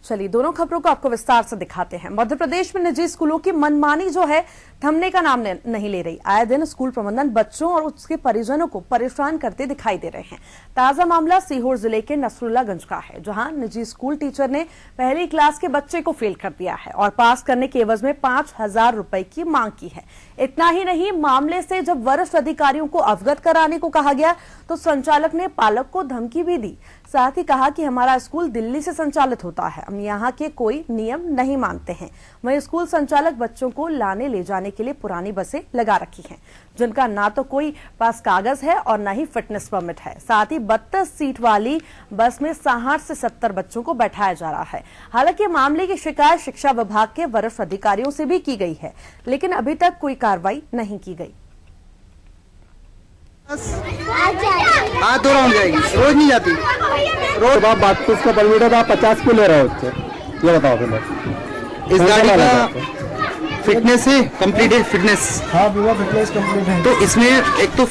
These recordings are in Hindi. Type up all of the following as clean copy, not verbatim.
चलिए दोनों खबरों को आपको विस्तार से दिखाते हैं। मध्य प्रदेश में निजी स्कूलों की मनमानी जो है थमने का नाम नहीं ले रही। आए दिन स्कूल प्रबंधन बच्चों और उसके परिजनों को परेशान करते दिखाई दे रहे हैं। ताजा मामला सीहोर जिले के नसरुल्लागंज का है, जहां निजी स्कूल टीचर ने पहली क्लास के बच्चे को फेल कर दिया है और पास करने के एवज में 5,000 रुपए की मांग की है। इतना ही नहीं, मामले से जब वरिष्ठ अधिकारियों को अवगत कराने को कहा गया तो संचालक ने पालक को धमकी भी दी। साथ ही कहा कि हमारा स्कूल दिल्ली से संचालित होता है, हम यहाँ के कोई नियम नहीं मानते हैं। वहीं स्कूल संचालक बच्चों को लाने ले जाने के लिए पुरानी बसें लगा रखी हैं, जिनका ना तो कोई पास कागज है और न ही फिटनेस परमिट है। साथ ही 32 सीट वाली बस में 60 से 70 बच्चों को बैठाया जा रहा है। हालांकि मामले की शिकायत शिक्षा विभाग के वरिष्ठ अधिकारियों से भी की गई है, लेकिन अभी तक कोई कार्रवाई नहीं की गई। हाँ, 2 राउंड जाएगी, रोज नहीं जाती। रोज आप 32 का परमिट है, आप 50 क्यों ले रहे हो उससे, ये बताओ फिर। इस गाड़ी का फिटनेस है, कंप्लीट है फिटनेस। हाँ, बिना फिटनेस कंप्लीट है। तो इसमें एक तो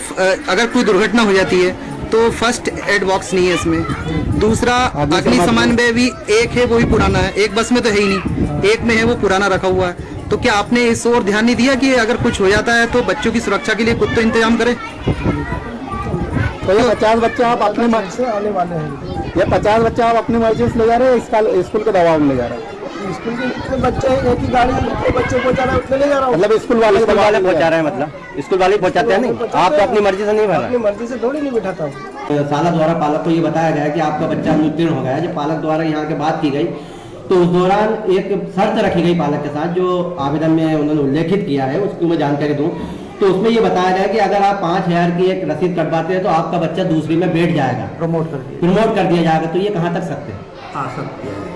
अगर कोई दुर्घटना हो जाती है तो फर्स्ट एड बॉक्स नहीं है इसमें। दूसरा, अग्निशमन में भी एक है, वो भी पुराना है। एक बस में तो है ही नहीं, एक में है वो पुराना रखा हुआ है। तो क्या आपने इस ओर ध्यान नहीं दिया कि अगर कुछ हो जाता है तो बच्चों की सुरक्षा के लिए खुद तो इंतजाम करें? तो ये 50 बच्चे आप अपनी मर्जी से आने वाले हैं, ये 50 बच्चे आप अपनी मर्जी से ले जा रहे हैं, स्कूल के दबाव में ले जा रहे हैं। स्कूल के जितने बच्चे हैं, एक ही गाड़ी में बच्चे पहुंचा रहा है, उतने ले जा रहा हूँ। मतलब स्कूल वाले पहुंचा रहे हैं, मतलब स्कूल वाले पहुंचाते हैं नहीं, आप तो अपनी मर्जी से नहीं भर रहे। अपनी मर्जी से थोड़ी नहीं बिठाता हूँ। साला द्वारा पालक को ये बताया गया कि आपका बच्चा अनुत्तीर्ण हो गया है। जब पालक द्वारा यहाँ के बात की गई तो उस दौरान एक शर्त रखी गई पालक के साथ, जो आवेदन में उन्होंने उल्लेखित किया है, उसकी मैं जानकारी दूं तो उसमें ये बताया गया कि अगर आप 5,000 की एक रसीद कटवाते हैं तो आपका बच्चा दूसरी में बैठ जाएगा, प्रमोट कर दिया जाएगा। तो ये कहाँ तक सत्य है? सत्य है।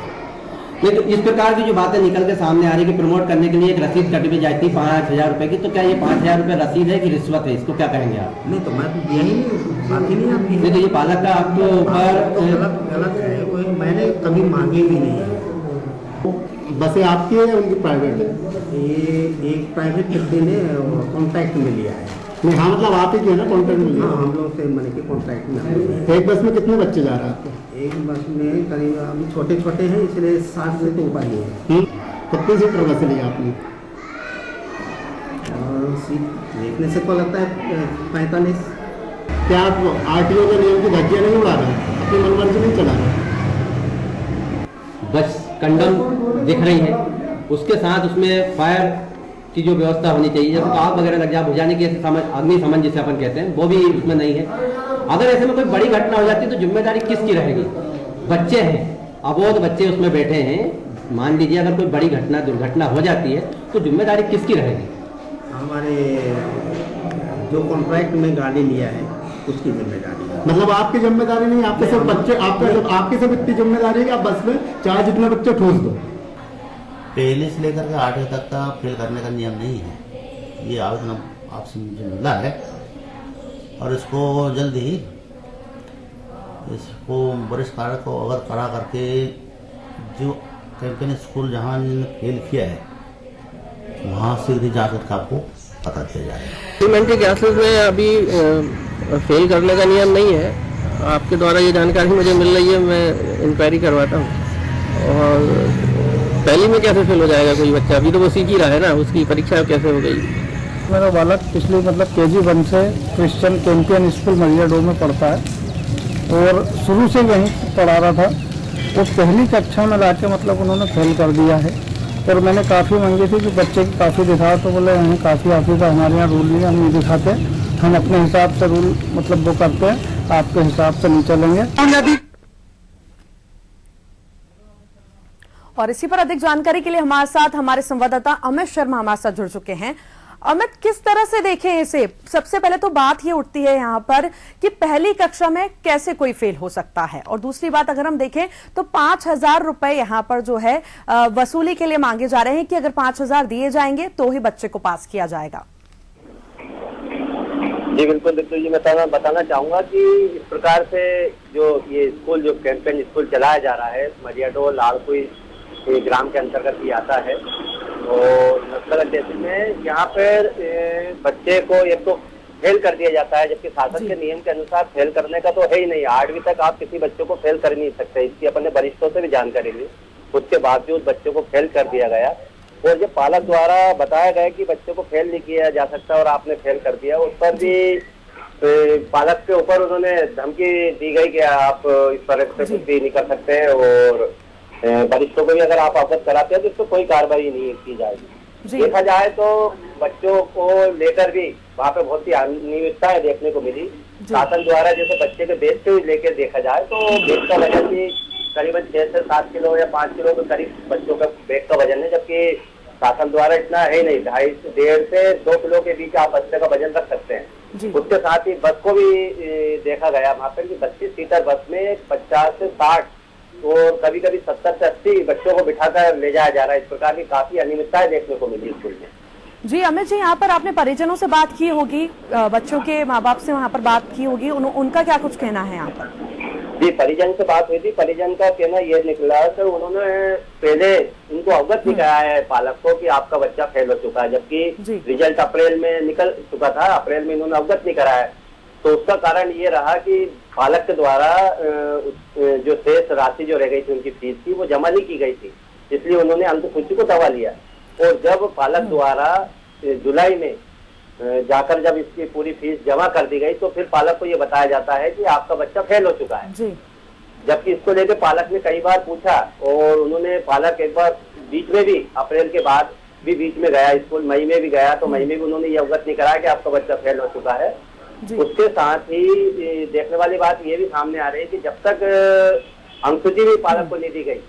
नहीं तो इस प्रकार की जो बातें निकल के सामने आ रही कि प्रमोट करने के लिए एक रसीद कटवी जाती है 5,000 रुपए की, तो क्या ये 5,000 रुपए रसीद है कि रिश्वत है? इसको क्या कहेंगे आप? नहीं तो मैं तो यही नहीं आती। नहीं तो ये पालक का आपके ऊपर गलत है, वो मैंने कभी मांगे भी नहीं है। बसें आपकी है या उनकी प्राइवेट है? ये एक प्राइवेट व्यक्ति ने कॉन्ट्रैक्ट में लिया है। नहीं, हाँ, मतलब आप ही की है ना कॉन्ट्रैक्ट में लिया? हाँ, हम लोग से मैंने के कॉन्ट्रैक्ट में। एक बस में कितने बच्चे जा रहे हैं आपके? एक बस में करीब अभी छोटे हैं, इसलिए 60 से तो ऊपर ही है। कितनी सीटर बसें ली आपने? और सीट देखने से तो लगता है 45। क्या आप RTO के नियम की धज्जियां नहीं उड़ा रहे हैं, अपनी मनमर्जी नहीं चला रहे? बस कंडम दिख रही है, उसके साथ उसमें फायर की जो व्यवस्था होनी चाहिए, जैसे आग वगैरह लग जाए बुझाने की, अग्निशमन जिसे अपन कहते हैं, वो भी उसमें नहीं है। अगर ऐसे में कोई बड़ी घटना हो जाती है तो जिम्मेदारी किसकी रहेगी? बच्चे हैं, अबोध बच्चे उसमें बैठे हैं। मान लीजिए अगर कोई बड़ी दुर्घटना हो जाती है तो जिम्मेदारी किसकी रहेगी? हमारे जो कॉन्ट्रैक्ट में गाड़ी लिया है उसकी जिम्मेदारी। मतलब आपकी जिम्मेदारी नहीं, आपके सब बच्चे, आपके सब इतनी जिम्मेदारी है कि आप बस में चाहे जितने बच्चे ठूस दो। पहले से लेकर के 8वीं तक का फेल करने का नियम नहीं है। ये आवेदन आपसे मुझे मिला है और इसको जल्द ही इसको वरिष्ठ कार्य को अगर करा करके जो कैंपेन स्कूल जहाँ फेल किया है वहाँ सीधी जाकर के आपको पता दिया जाएगा। एलिमेंट्री क्लासेस में अभी फेल करने का नियम नहीं है। आपके द्वारा ये जानकारी मुझे मिल रही है, मैं इंक्वायरी करवाता हूँ। और पहली में कैसे फेल हो जाएगा कोई बच्चा? अभी तो वो सीख ही रहा है ना, उसकी परीक्षा कैसे हो गई? मेरा बालक पिछले KG1 से क्रिश्चियन कैंपियन स्कूल मरियाडो में पढ़ता है और शुरू से वहीं पढ़ा रहा था। वो पहली कक्षा में लाके उन्होंने फेल कर दिया है। और मैंने काफ़ी मांगी थी कि बच्चे की काफ़ी दिखाओ, तो बोले हमें काफ़ी ऑफिस हमारे यहाँ रूल नहीं, हम नहीं दिखाते, हम अपने हिसाब से रूल वो करते हैं, आपके हिसाब से नहीं चलेंगे। और इसी पर अधिक जानकारी के लिए हमारे साथ हमारे संवाददाता अमित शर्मा हमारे साथ जुड़ चुके हैं। अमित, किस तरह से देखें इसे? सबसे पहले तो बात ये उठती है यहाँ पर कि पहली कक्षा में कैसे कोई फेल हो सकता है, और दूसरी बात अगर हम देखें तो 5,000 रुपए यहाँ पर जो है वसूली के लिए मांगे जा रहे हैं कि अगर 5,000 दिए जाएंगे तो ही बच्चे को पास किया जाएगा। जी बिल्कुल, देखिए मैं बताना चाहूंगा कि इस प्रकार से जो ये स्कूल, जो कैंपेन स्कूल चलाया जा रहा है, मरियाडो लाड़कुई ग्राम के अंतर्गत ही आता है। तो नस्बत तहसील में यहाँ पर बच्चे को एक तो फेल कर दिया जाता है, जबकि शासन के नियम के अनुसार फेल करने का तो है ही नहीं। 8वीं तक आप किसी बच्चे को फेल कर नहीं सकते। इसकी अपने वरिष्ठों से भी जानकारी ली उसके बावजूद बच्चों को फेल कर दिया गया। और जो पालक द्वारा बताया गया कि बच्चों को फेल नहीं किया जा सकता और आपने फेल कर दिया, उस पर भी पालक के ऊपर उन्होंने धमकी दी गई कि आप इस तरह से कुछ भी नहीं कर सकते हैं और वरिष्ठों को भी अगर आप अवगत कराते हैं तो इसको कोई कार्रवाई नहीं की जाएगी। देखा जाए तो बच्चों को लेकर भी वहाँ पे बहुत सी अनियमितताएं देखने को मिली। शासन द्वारा जैसे बच्चे के बेच से लेकर देखा जाए तो बेच का वजन भी करीबन 6 से 7 किलो या 5 किलो के करीब बच्चों का बैग का वजन है, जबकि शासन द्वारा इतना है नहीं। 1.5 से 2 किलो के बीच आप बच्चे का वजन रख सकते हैं। उसके साथ ही बस को भी देखा गया वहाँ पर कि 32 सीटर बस में 50 से 60 और कभी कभी 70 से 80 बच्चों को बिठाकर ले जाया जा रहा है। इस प्रकार की काफी अनियमितताएं देखने को मिली स्कूल में। जी अमित जी, यहाँ पर आपने परिजनों से बात की होगी, बच्चों के माँ बाप से वहाँ पर बात की होगी, उनका क्या कुछ कहना है यहाँ पर? जी, परिजन से बात हुई थी। परिजन का कहना ये निकला सर, उन्होंने पहले उनको अवगत नहीं कराया है पालक को कि आपका बच्चा फेल हो चुका है, जबकि रिजल्ट अप्रैल में निकल चुका था। अप्रैल में इन्होंने अवगत नहीं कराया। तो उसका कारण ये रहा कि पालक के द्वारा जो शेष राशि जो रह गई थी उनकी फीस की वो जमा नहीं की गई थी, इसलिए उन्होंने अंतसूची को दबा लिया। और जब पालक द्वारा जुलाई में जाकर जब इसकी पूरी फीस जमा कर दी गई तो फिर पालक को ये बताया जाता है कि आपका बच्चा फेल हो चुका है। जबकि इसको लेकर पालक ने कई बार पूछा और उन्होंने पालक एक बार बीच में भी अप्रैल के बाद भी बीच में गया स्कूल, मई में भी गया तो मई में भी उन्होंने ये अवगत नहीं कराया कि आपका बच्चा फेल हो चुका है। उसके साथ ही देखने वाली बात ये भी सामने आ रही है कि जब तक अंकसूची भी पालक को नहीं दी गई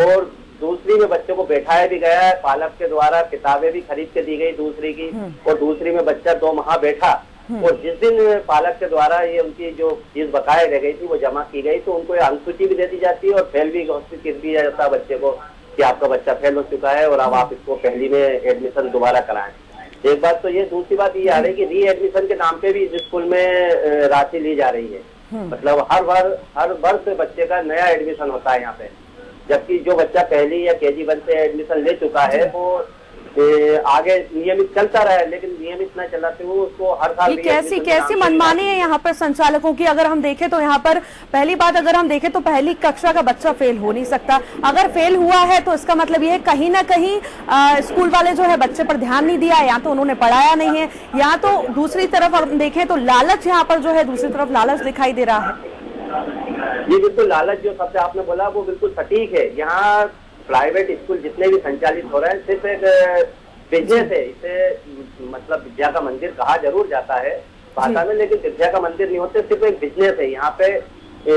और दूसरी में बच्चों को बैठाया भी गया है, पालक के द्वारा किताबें भी खरीद के दी गई दूसरी की, और दूसरी में बच्चा 2 माह बैठा और जिस दिन पालक के द्वारा ये उनकी जो फीस बकाया रह गई थी वो जमा की गई तो उनको अंकसूची भी दे दी जाती है और फेल भी घोषित कर दिया जाता है बच्चे को कि आपका बच्चा फेल हो चुका है और अब आप इसको पहली में एडमिशन दोबारा कराएं। एक बात तो ये, दूसरी बात ये आ रही है कि री एडमिशन के नाम पे भी इस स्कूल में राशि ली जा रही है। मतलब हर वर्ष बच्चे का नया एडमिशन होता है यहाँ पे, जबकि जो बच्चा पहली या KG 1 से एडमिशन ले चुका है वो आगे नियमित चलता रहा है, लेकिन नियमित न चलाते हुए उसको हर साल कैसी मनमानी है यहाँ पर संचालकों की। अगर हम देखें तो यहाँ पर पहली बात अगर हम देखें तो पहली कक्षा का बच्चा फेल हो नहीं सकता। अगर फेल हुआ है तो इसका मतलब ये है कहीं ना कहीं स्कूल वाले जो है बच्चे पर ध्यान नहीं दिया, या तो उन्होंने पढ़ाया नहीं है, या तो दूसरी तरफ हम देखें तो लालच यहाँ पर जो है दूसरी तरफ लालच दिखाई दे रहा है। जी बिल्कुल, लालच जो शब्द आपने बोला वो बिल्कुल सटीक है। यहाँ प्राइवेट स्कूल जितने भी संचालित हो रहे हैं सिर्फ एक बिजनेस है। इसे मतलब विद्या का मंदिर कहा जरूर जाता है भाषा में, लेकिन विद्या का मंदिर नहीं होते, सिर्फ एक बिजनेस है। यहाँ पे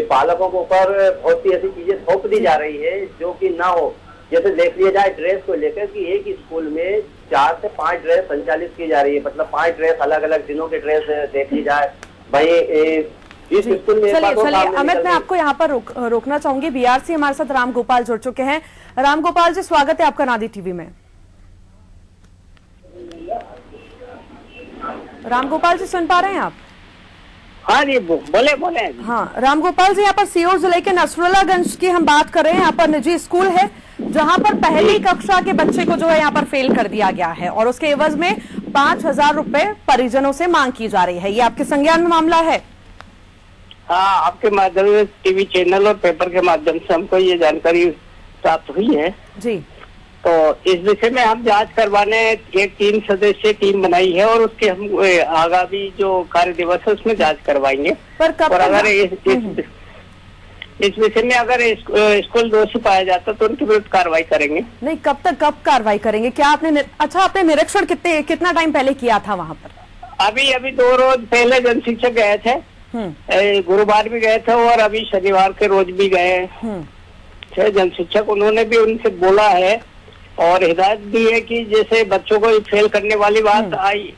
पालकों के ऊपर बहुत सी ऐसी चीजें थोप दी जा रही है जो कि ना हो। जैसे देख लिया जाए ड्रेस को लेकर कि एक स्कूल में 4 से 5 ड्रेस संचालित की जा रही है, मतलब 5 ड्रेस अलग अलग दिनों के ड्रेस देख ली जाए भाई। चलिए अमित, मैं आपको यहाँ पर रोकना चाहूंगी। BRC हमारे साथ राम गोपाल जुड़ चुके हैं। राम गोपाल जी, स्वागत है आपका नादी टीवी में। राम गोपाल जी, सुन पा रहे हैं आप? हाँ जी, बोले। हाँ राम गोपाल जी, यहाँ पर सीहोर जिले के नसरुल्लागंज की हम बात कर रहे हैं। यहाँ पर निजी स्कूल है जहाँ पर पहली कक्षा के बच्चे को जो है यहाँ पर फेल कर दिया गया है और उसके एवज में 5,000 रुपए परिजनों से मांग की जा रही है। ये आपके संज्ञान में मामला है? हाँ, आपके माध्यम से टीवी चैनल और पेपर के माध्यम से हमको ये जानकारी प्राप्त हुई है जी। तो इस विषय में हम जांच करवाने एक 3 सदस्यीय टीम बनाई है और उसके हम आगामी जो कार्य दिवस है उसमें जांच करवाएंगे। पर कब और अगर इस विषय में अगर स्कूल दोषी पाया जाता तो उनके विरुद्ध कार्रवाई करेंगे। नहीं, कब कार्रवाई करेंगे? क्या आपने आपने निरीक्षण कितना टाइम पहले किया था वहाँ पर? अभी 2 रोज पहले जन शिक्षक गए थे, गुरुवार भी गए थे और अभी शनिवार के रोज भी गए थे जन शिक्षक। उन्होंने भी उनसे बोला है और हिदायत दी है कि जैसे बच्चों को फेल करने वाली बात आई,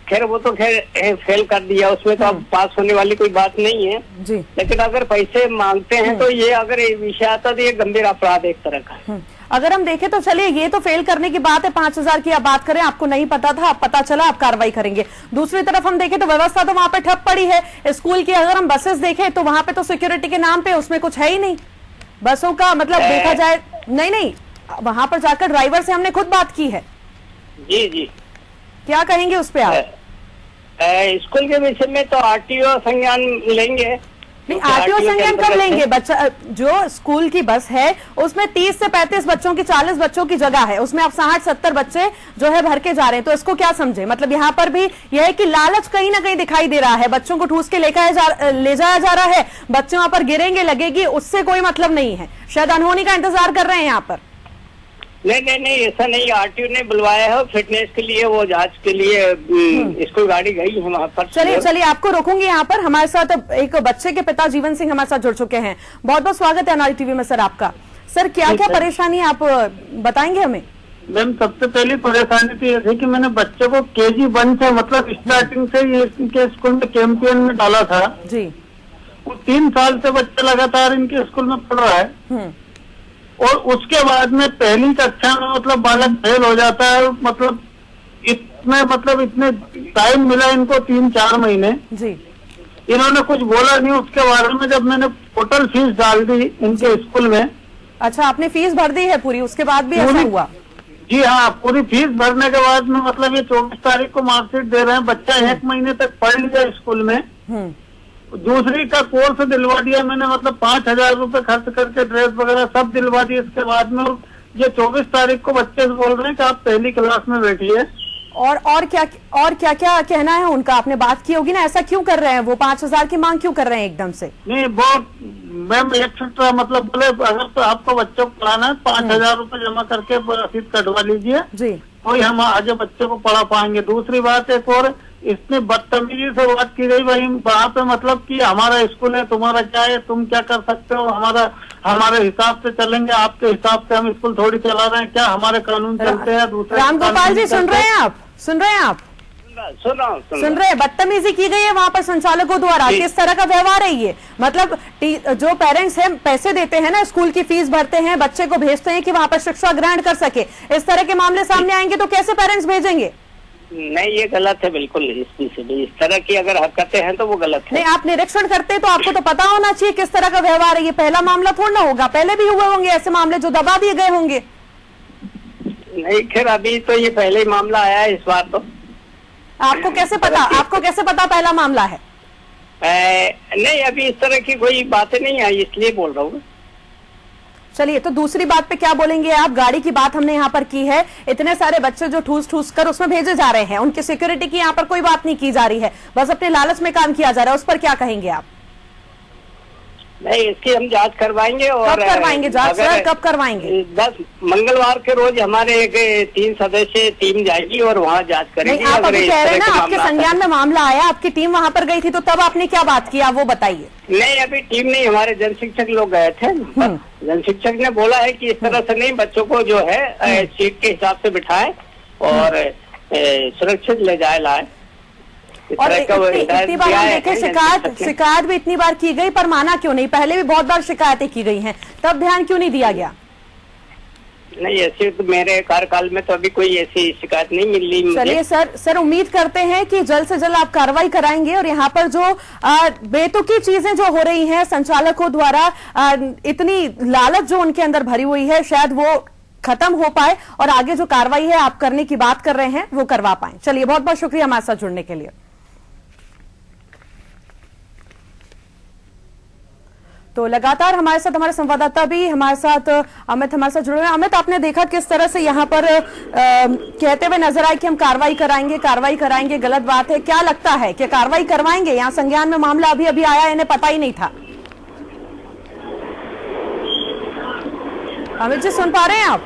खैर वो तो फेल कर दिया, उसमें तो अब पास होने वाली कोई बात नहीं है जी। लेकिन अगर पैसे मांगते हैं तो ये अगर विषय आता तो ये गंभीर अपराध एक तरह का। अगर हम देखें तो चलिए, ये तो फेल करने की बात है, 5,000 की आप बात करें, आपको नहीं पता था, अब पता चला, आप कार्रवाई करेंगे। दूसरी तरफ हम देखें तो व्यवस्था तो वहां पे ठप पड़ी है स्कूल की। अगर हम बसेस देखें तो वहां पे तो सिक्योरिटी के नाम पे उसमें कुछ है ही नहीं बसों का, मतलब देखा जाए नहीं, वहां पर जाकर ड्राइवर से हमने खुद बात की है। जी, क्या कहेंगे उस पे आप? स्कूल के विषय में तो RTO संज्ञान लेंगे नहीं, आरटीओ संज्ञान कब लेंगे? बच्चा जो स्कूल की बस है उसमें 30 से 35 बच्चों की 40 बच्चों की जगह है, उसमें आप 60-70 बच्चे जो है भर के जा रहे हैं, तो इसको क्या समझे? मतलब यहाँ पर भी यह है कि लालच कहीं ना कहीं दिखाई दे रहा है, बच्चों को ठूस के ले जाया जा रहा है, बच्चे वहां पर गिरेंगे, लगेगी, उससे कोई मतलब नहीं है। शायद अनहोनी का इंतजार कर रहे हैं यहाँ पर। नहीं, ऐसा नहीं, आरटीओ ने बुलवाया है फिटनेस के लिए, वो जांच के लिए स्कूल गाड़ी गई है वहाँ पर। चलिए आपको रोकूंगी यहाँ पर। हमारे साथ एक बच्चे के पिता जीवन सिंह हमारे साथ जुड़ चुके हैं। बहुत बहुत स्वागत है अनारी टीवी में सर आपका। सर क्या क्या परेशानी आप बताएंगे हमें? मैम सबसे पहली परेशानी तो ये थी कि मैंने बच्चे को KG 1 से मतलब स्टार्टिंग से ही इनके स्कूल में कैंपियन में डाला था जी। वो 3 साल से बच्चा लगातार इनके स्कूल में पढ़ रहा है, और उसके बाद में पहली कक्षा में मतलब बालक फेल हो जाता है। मतलब इतने टाइम मिला इनको 3-4 महीने जी, इन्होंने कुछ बोला नहीं। उसके बारे में जब मैंने टोटल फीस डाल दी इनके स्कूल में। अच्छा, आपने फीस भर दी है पूरी, उसके बाद भी ऐसा हुआ? जी हाँ, पूरी फीस भरने के बाद में मतलब ये 24 तारीख को मार्कशीट दे रहे हैं। बच्चा 1 महीने तक पढ़ लिया स्कूल में, दूसरी का कोर्स दिलवा दिया मैंने, मतलब 5000 रुपए खर्च करके ड्रेस वगैरह सब दिलवा दिए। इसके बाद में ये 24 तारीख को बच्चे से बोल रहे हैं कि आप पहली क्लास में बैठिए। और क्या क्या कहना है उनका? आपने बात की होगी ना, ऐसा क्यों कर रहे हैं वो? 5000 की मांग क्यों कर रहे हैं एकदम से? नहीं, बहुत मैम एक्स्ट्रा मतलब बोले अगर तो आपको बच्चों को पढ़ाना है 5000 रुपए जमा करके रसीद कटवा लीजिए जी, कोई हम आगे बच्चे को पढ़ा पाएंगे। दूसरी बात एक और, इतनी बदतमीजी से बात की गई वही वहाँ पे, मतलब कि हमारा स्कूल है, तुम्हारा क्या है, तुम क्या कर सकते हो, हमारे हिसाब से चलेंगे, आपके हिसाब से हम स्कूल थोड़ी चला रहे हैं क्या, हमारे कानून चलते हैं दूसरे। राम गोपाल जी सुन रहे हैं आप? सुन रहे हैं? बदतमीजी की गई है वहाँ पर संचालकों द्वारा, किस तरह का व्यवहार है ये? मतलब जो पेरेंट्स हैं पैसे देते हैं ना, स्कूल की फीस भरते हैं, बच्चे को भेजते हैं कि वहाँ पर शिक्षा ग्रहण कर सके, इस तरह के मामले सामने आएंगे तो कैसे पेरेंट्स भेजेंगे? नहीं, ये गलत है बिल्कुल। इस तरह की अगर हरकतें हैं तो वो गलत है। नहीं, आप निरीक्षण करते तो आपको तो पता होना चाहिए किस तरह का व्यवहार है। ये पहला मामला थोड़ा ना होगा, पहले भी हुए होंगे ऐसे मामले जो दबा दिए गए होंगे। नहीं, खैर अभी तो ये पहले ही मामला आया है इस बार तो। आपको कैसे पता पहला मामला है? नहीं, अभी इस तरह की कोई बातें नहीं आई, इसलिए बोल रहा हूँ। चलिए, तो दूसरी बात पे क्या बोलेंगे आप? गाड़ी की बात हमने यहाँ पर की है, इतने सारे बच्चे जो ठूस कर उसमें भेजे जा रहे हैं, उनकी सिक्योरिटी की यहाँ पर कोई बात नहीं की जा रही है, बस अपने लालच में काम किया जा रहा है, उस पर क्या कहेंगे आप? नहीं, इसकी हम जांच करवाएंगे। और कब करवाएंगे जांच सर, कब करवाएंगे? 10 मंगलवार के रोज हमारे एक 3 सदस्य टीम जाएगी और वहाँ जांच करेगी। आप अभी कह रहे हैं ना आपके संज्ञान में मामला आया, आपकी टीम वहाँ पर गई थी, तो तब आपने क्या बात किया वो बताइए। नहीं, अभी टीम नहीं, हमारे जन शिक्षक लोग गए थे। जन शिक्षक ने बोला है कि इस तरह से नहीं, बच्चों को जो है सीट के हिसाब से बिठाए और सुरक्षित ले लाए। और इतनी बार हम देखे शिकायत भी इतनी बार की गई, पर माना क्यों नहीं? पहले भी बहुत बार शिकायतें की गई हैं, तब ध्यान क्यों नहीं दिया गया? नहीं, ऐसे तो मेरे कार्यकाल में तो अभी कोई ऐसी शिकायत नहीं मिली। चलिए सर उम्मीद करते हैं कि जल्द से जल्द आप कार्रवाई कराएंगे और यहाँ पर जो बेतुकी चीजें जो हो रही हैं संचालकों द्वारा, इतनी लालच जो उनके अंदर भरी हुई है, शायद वो खत्म हो पाए और आगे जो कार्रवाई है आप करने की बात कर रहे हैं वो करवा पाए। चलिए, बहुत बहुत शुक्रिया हमारे साथ जुड़ने के लिए। तो लगातार हमारे साथ हमारे संवाददाता भी हमारे साथ अमित हमारे साथ जुड़े हुए हैं। अमित, आपने देखा किस तरह से यहाँ पर कहते हुए नजर आए कि हम कार्रवाई कराएंगे, गलत बात है। क्या लगता है कि कार्रवाई करवाएंगे? यहाँ संज्ञान में मामला अभी आया, इन्हें पता ही नहीं था। अमित जी सुन पा रहे हैं आप?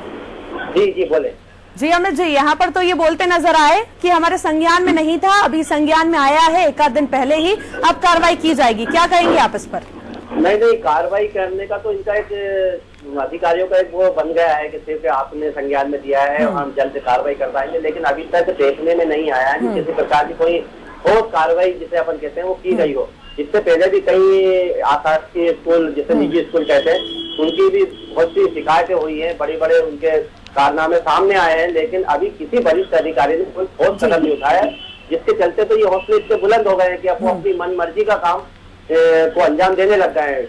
जी बोले। जी अमित जी, यहाँ पर तो ये बोलते नजर आए कि हमारे संज्ञान में नहीं था, अभी संज्ञान में आया है, 1 आध दिन पहले ही, अब कार्रवाई की जाएगी। क्या कहेंगे आप इस पर? नहीं, कार्रवाई करने का तो इनका एक अधिकारियों का एक वो बन गया है कि सिर्फ आपने संज्ञान में दिया है और हम जल्द कार्रवाई करवाएंगे, लेकिन अभी तक देखने में नहीं आया है कि किसी प्रकार की कोई ठोस कार्रवाई जिसे अपन कहते हैं वो की गई हो। इससे पहले भी कई आशासकीय स्कूल, जिसे निजी स्कूल कहते हैं, उनकी भी बहुत सी शिकायतें हुई है, बड़े उनके कारनामे सामने आए हैं, लेकिन अभी किसी वरिष्ठ अधिकारी ने कोई ठोस कदम नहीं उठाया, जिसके चलते तो ये हौसले इतने बुलंद हो गए हैं कि अब वो अपनी मन मर्जी का काम को अंजाम देने लग गए हैं।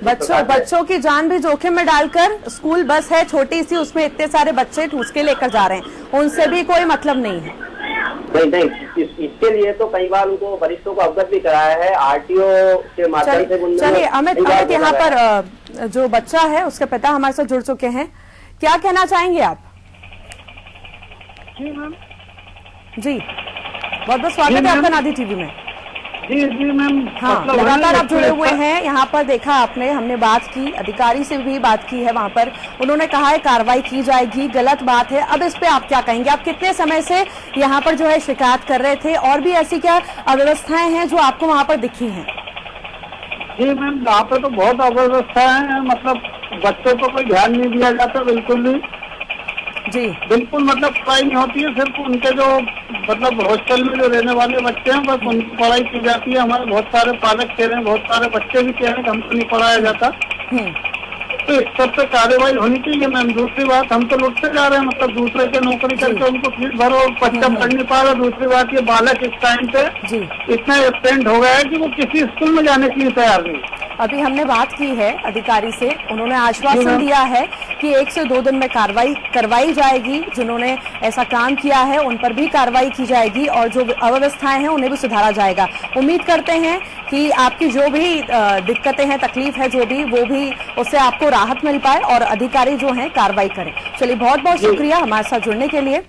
बच्चों की जान भी जोखिम में डालकर, स्कूल बस है छोटी सी, उसमें इतने सारे बच्चे ठूस के लेकर जा रहे हैं, उनसे भी कोई मतलब नहीं है। नहीं, इसके लिए तो कई बार उनको वरिष्ठों को अवगत भी कराया है, आरटीओ के माध्यम से। चलिए अमित, यहाँ पर जो बच्चा है उसके पिता हमारे साथ जुड़ चुके हैं, क्या कहना चाहेंगे आप? जी मैम। जी बहुत बहुत स्वागत है आपका नादी टीवी में। जी मैम। हाँ, लगातार आप जुड़े हुए हैं। यहाँ पर देखा आपने, हमने बात की, अधिकारी से भी बात की है, वहाँ पर उन्होंने कहा है कार्रवाई की जाएगी, गलत बात है। अब इस पे आप क्या कहेंगे? आप कितने समय से यहाँ पर जो है शिकायत कर रहे थे, और भी ऐसी क्या अव्यवस्थाएं हैं जो आपको वहाँ पर दिखी हैं? जी मैम, यहाँ पे तो बहुत अव्यवस्था है, मतलब बच्चों को कोई ध्यान नहीं दिया जाता बिल्कुल भी। जी बिल्कुल, मतलब पढ़ाई नहीं होती है, सिर्फ उनके जो मतलब हॉस्टल में जो रहने वाले बच्चे हैं बस उनकी पढ़ाई की जाती है। हमारे बहुत सारे पालक कह रहे हैं, बहुत सारे बच्चे भी कह रहे हैं कि हमको नहीं पढ़ाया जाता। तो इस सब पे कार्रवाई होनी चाहिए मैम। दूसरी बात, हम तो लुटते जा रहे हैं, मतलब दूसरे के नौकरी करके उनको फीस भरो, बच्चा पढ़ नहीं पा रहा। दूसरी बात, ये बालक इस टाइम पे इतना एब्सेंट हो गया है कि वो किसी स्कूल में जाने के लिए तैयार नहीं। अभी हमने बात की है अधिकारी से, उन्होंने आश्वासन दिया है कि 1 से 2 दिन में कार्रवाई करवाई जाएगी। जिन्होंने ऐसा काम किया है उन पर भी कार्रवाई की जाएगी, और जो अव्यवस्थाएं हैं उन्हें भी सुधारा जाएगा। उम्मीद करते हैं कि आपकी जो भी दिक्कतें हैं, तकलीफ है जो भी, वो भी उससे आपको राहत मिल पाए और अधिकारी जो हैं कार्रवाई करें। चलिए बहुत बहुत शुक्रिया हमारे साथ जुड़ने के लिए।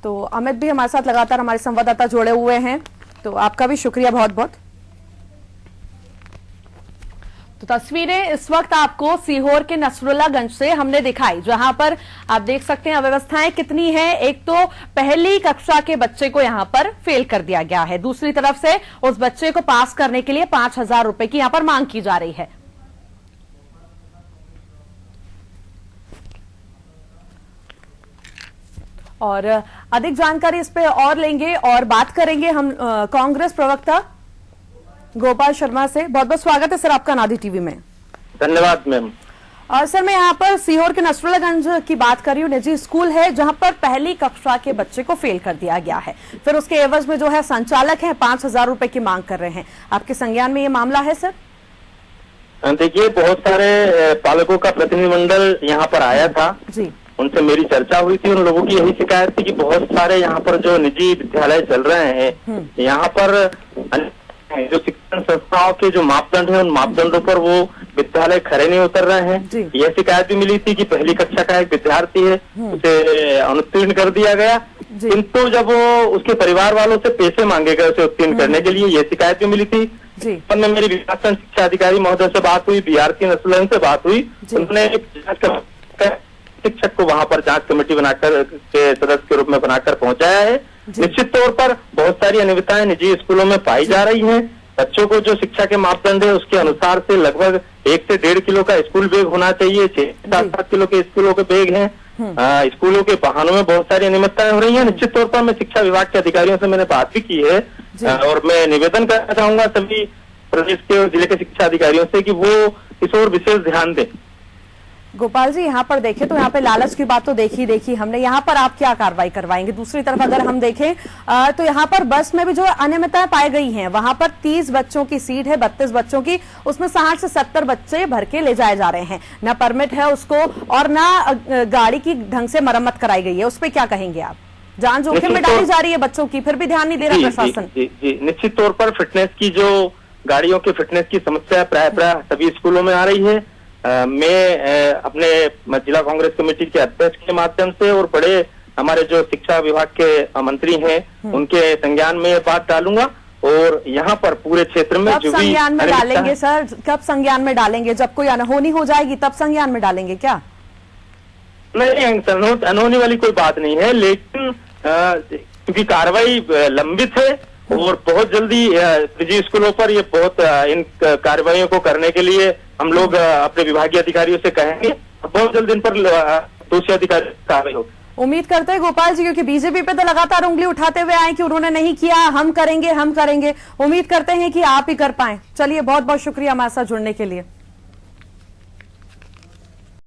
तो अमित भी हमारे साथ लगातार हमारे संवाददाता जुड़े हुए हैं, तो आपका भी शुक्रिया बहुत बहुत। तो तस्वीरें इस वक्त आपको सीहोर के नसरुल्लागंज से हमने दिखाई, जहां पर आप देख सकते हैं अव्यवस्थाएं कितनी हैं। एक तो पहली कक्षा के बच्चे को यहां पर फेल कर दिया गया है, दूसरी तरफ से उस बच्चे को पास करने के लिए 5,000 रुपए की यहां पर मांग की जा रही है। और अधिक जानकारी इस पे और लेंगे और बात करेंगे हम कांग्रेस प्रवक्ता गोपाल शर्मा से। बहुत बहुत स्वागत है सर आपका नादी टीवी में। धन्यवाद मैम। और सर मैं यहाँ पर सीहोर के नसरुल्लागंज की बात कर रही हूँ। निजी स्कूल है जहाँ पर पहली कक्षा के बच्चे को फेल कर दिया गया है, फिर उसके एवज में जो है संचालक है 5,000 रुपए की मांग कर रहे हैं। आपके संज्ञान में ये मामला है सर? देखिए, बहुत सारे पालकों का प्रतिनिधिमंडल यहाँ पर आया था जी, उनसे मेरी चर्चा हुई थी। उन लोगों की यही शिकायत थी कि बहुत सारे यहाँ पर जो निजी विद्यालय चल रहे हैं, यहाँ पर जो शिक्षण संस्थाओं के जो मापदंड है, उन मापदंडों पर वो विद्यालय खरे नहीं उतर रहे हैं। यह शिकायत भी मिली थी कि पहली कक्षा का एक विद्यार्थी है, उसे अनुत्तीर्ण कर दिया गया, किंतु जब वो उसके परिवार वालों से पैसे मांगे गए उसे उत्तीर्ण करने के लिए, यह शिकायत भी मिली थी। में मेरी विकासखंड शिक्षा अधिकारी महोदय से बात हुई, बीआरसी नसरुल्लागंज से बात हुई, उन्होंने एक शिक्षक को वहां पर जांच कमेटी बनाकर के सदस्य के रूप में बनाकर पहुंचाया है। निश्चित तौर पर बहुत सारी अनियमितताएं निजी स्कूलों में पाई जा रही हैं। बच्चों को जो शिक्षा के मापदंड है उसके अनुसार से लगभग 1 से 1.5 किलो का स्कूल बैग होना चाहिए, 6-7 किलो के स्कूलों के बैग हैं। स्कूलों के वाहनों में बहुत सारी अनियमितताएं हो रही हैं। निश्चित तौर पर मैं शिक्षा विभाग के अधिकारियों से मैंने बात भी की है, और मैं निवेदन करना चाहूंगा सभी प्रदेश के और जिले के शिक्षा अधिकारियों से कि वो इस ओर विशेष ध्यान दें। गोपाल जी यहाँ पर देखें तो यहाँ पे लालच की बात तो देखी हमने, यहाँ पर आप क्या कार्रवाई करवाएंगे? दूसरी तरफ अगर हम देखें तो यहाँ पर बस में भी जो अनियमितताएं पाई गई हैं, वहां पर 30 बच्चों की सीट है, 32 बच्चों की, उसमें 60 से 70 बच्चे भर के ले जाए जा रहे हैं, न परमिट है उसको और न गाड़ी की ढंग से मरम्मत कराई गई है। उस पर क्या कहेंगे आप? जान जोखिम में डाली जा रही है बच्चों की, फिर भी ध्यान नहीं दे रहा प्रशासन। जी, निश्चित तौर पर फिटनेस की जो गाड़ियों की फिटनेस की समस्या प्राय सभी स्कूलों में आ रही है। मैं अपने जिला कांग्रेस कमेटी के अध्यक्ष के माध्यम से और बड़े हमारे जो शिक्षा विभाग के मंत्री हैं उनके संज्ञान में बात डालूंगा, और यहाँ पर पूरे क्षेत्र में जो भी संज्ञान में डालेंगे सर, कब संज्ञान में डालेंगे? जब कोई अनहोनी हो जाएगी तब संज्ञान में डालेंगे क्या? नहीं, अनहोनी वाली कोई बात नहीं है, लेकिन क्योंकि कार्रवाई लंबित है और बहुत जल्दी निजी स्कूलों पर ये बहुत इन कार्रवाइयों को करने के लिए हम लोग अपने विभागीय अधिकारियों से कहेंगे, बहुत जल्द इन पर दोषी अधिकारी कार्रवाई होगी। उम्मीद करते हैं गोपाल जी, क्योंकि बीजेपी पे तो लगातार उंगली उठाते हुए आए कि उन्होंने नहीं किया, हम करेंगे। उम्मीद करते हैं कि आप ही कर पाए। चलिए बहुत बहुत शुक्रिया हमारे साथ जुड़ने के लिए।